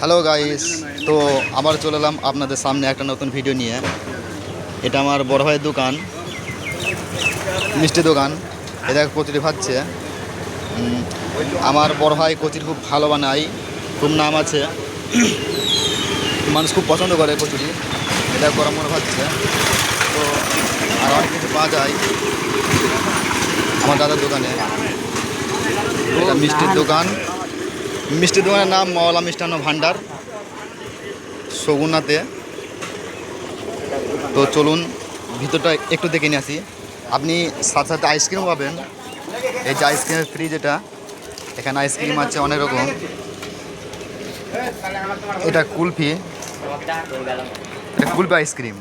Hello guys, তো আবার চলে এলাম আপনাদের সামনে একটা নতুন ভিডিও নিয়ে। এটা আমার বড় ভাইয়ের দোকান, মিষ্টি দোকান। এটা কচুরি ভাজছে। আমার বড় ভাই কচুরি খুব ভালো বানায়, খুব নাম আছে, মানুষ খুব পছন্দ করে কচুরি। এটা গরম করে ভাজছে। তো আর অনেক কিছু পাওয়া যায় আমার দাদার দোকানে। এটা মিষ্টির দোকান, মিষ্টির দোকানের নাম মওলা মিষ্টান্ন ভাণ্ডার, সগুনাতে। তো চলুন ভিতরটা একটু দেখে নিয়ে আসি। আপনি সাথে সাথে আইসক্রিম পাবেন। এই যে আইসক্রিমের ফ্রিজ, এখানে আইসক্রিম আছে অনেক রকম। এটা কুলফি, এটা কুলফি আইসক্রিম।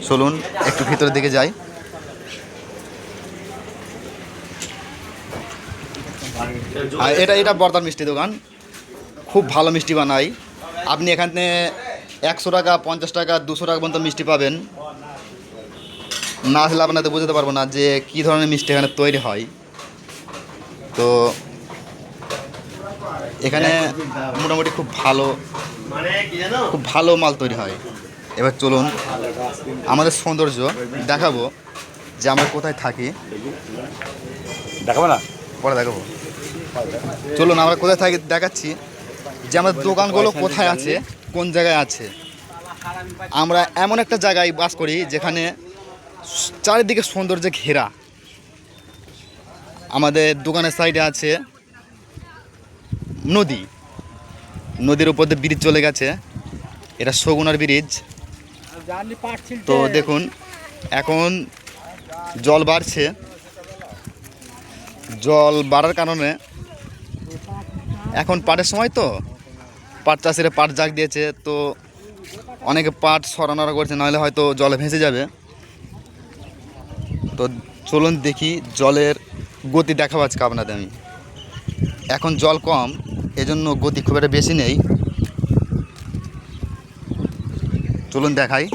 চলুন একটু ভিতরের দিকে যাই। আর এটা বর্দার মিষ্টি দোকান, খুব ভালো মিষ্টি বানাই। আপনি এখানে 100 টাকা, 50 টাকা, 200 টাকা পর্যন্ত মিষ্টি পাবেন। না আসলে আপনাদের বুঝতে পারবো না যে কী ধরনের মিষ্টি এখানে তৈরি হয়। তো এখানে মোটামুটি খুব ভালো মাল তৈরি হয়। এবার চলুন আমাদের সৌন্দর্য দেখাবো যে আমরা কোথায় থাকি। দেখাবো না, পরে দেখাবো। চলুন আমরা কোথায় থাকি দেখাচ্ছি, যে আমাদের দোকানগুলো কোথায় আছে, কোন জায়গায় আছে। আমরা এমন একটা জায়গায় বাস করি যেখানে চারিদিকে সৌন্দর্যে ঘেরা। আমাদের দোকানের সাইডে আছে নদী, নদীর উপর দিয়ে ব্রিজ চলে গেছে। এটা সগুনার ব্রিজ। তো দেখুন এখন জল বাড়ছে, জল বাড়ার কারণে এখন পাটের সময়, তো পাট চাষিরা পাট জাগ দিয়েছে। তো অনেকে পাট সরানোরা করছে, নাহলে হয়তো জলে ভেসে যাবে। তো চলুন দেখি জলের গতি দেখাবো আজকে আপনাদের আমি। এখন জল কম, এজন্য গতি খুব একটা বেশি নেই। চলুন দেখাই।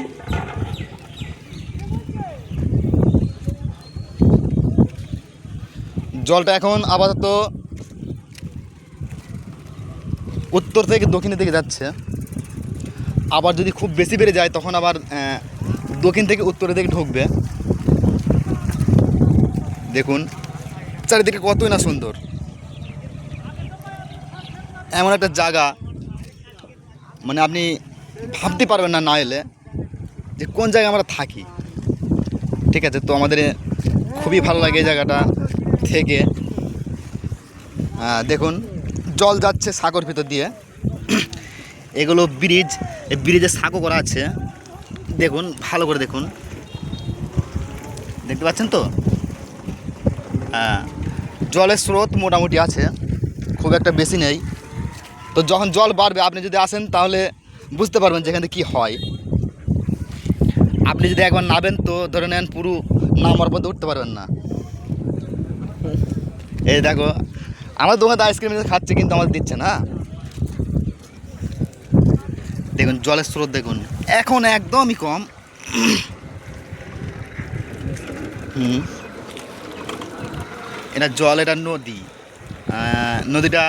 জলটা এখন আপাতত উত্তর থেকে দক্ষিণের দিকে যাচ্ছে। আবার যদি খুব বেশি বেড়ে যায় তখন আবার দক্ষিণ থেকে উত্তরের দিকে ঢুকবে। দেখুন চারিদিকে কতই না সুন্দর। এমন একটা জায়গা, মানে আপনি ভাবতে পারবেন না এলে যে কোন জায়গায় আমরা থাকি। ঠিক আছে, তো আমাদের খুবই ভালো লাগে এই জায়গাটা থেকে। দেখুন জল যাচ্ছে সাগর ভিতর দিয়ে। এগুলো ব্রিজ, এই ব্রিজে সাঁকো করা আছে। দেখুন ভালো করে দেখুন, দেখতে পাচ্ছেন তো। জলের স্রোত মোটামুটি আছে, খুব একটা বেশি নেই। তো যখন জল বাড়বে আপনি যদি আসেন তাহলে বুঝতে পারবেন যেখানে কি হয়। আপনি যদি একবার নামেন তো ধরে নেন পুরো নামার পথে উঠতে পারবেন না। এই দেখো আমার দোকানে আইসক্রিম খাচ্ছে, কিন্তু আমাদের দিচ্ছে না। দেখুন জলের স্রোত দেখুন, এখন একদমই কম। এটা জল, এটা নদী। নদীটা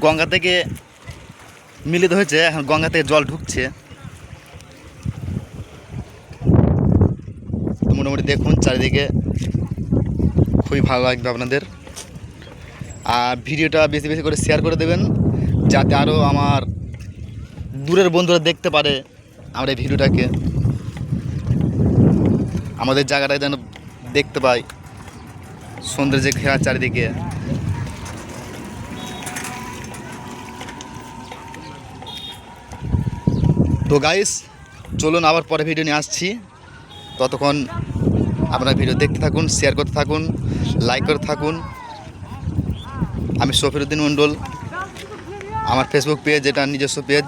গঙ্গা থেকে মিলিত হয়েছে, এখন গঙ্গা থেকে জল ঢুকছে। মোটামুটি দেখুন চারিদিকে, খুবই ভালো লাগবে আপনাদের। আর ভিডিওটা বেশি বেশি করে শেয়ার করে দেবেন, যাতে আরও আমার দূরের বন্ধুরা দেখতে পারে আমরা এই ভিডিওটাকে, আমাদের জায়গাটা যেন দেখতে পাই, সৌন্দর্যে ঘেরা চারিদিকে। তো গাইস চলুন আবার পরে ভিডিও নিয়ে আসছি। ততক্ষণ আপনারা ভিডিও দেখতে থাকুন, শেয়ার করতে থাকুন, লাইক করতে থাকুন। আমি সফিরউদ্দিন মণ্ডল, আমার ফেসবুক পেজ, এটা নিজস্ব পেজ।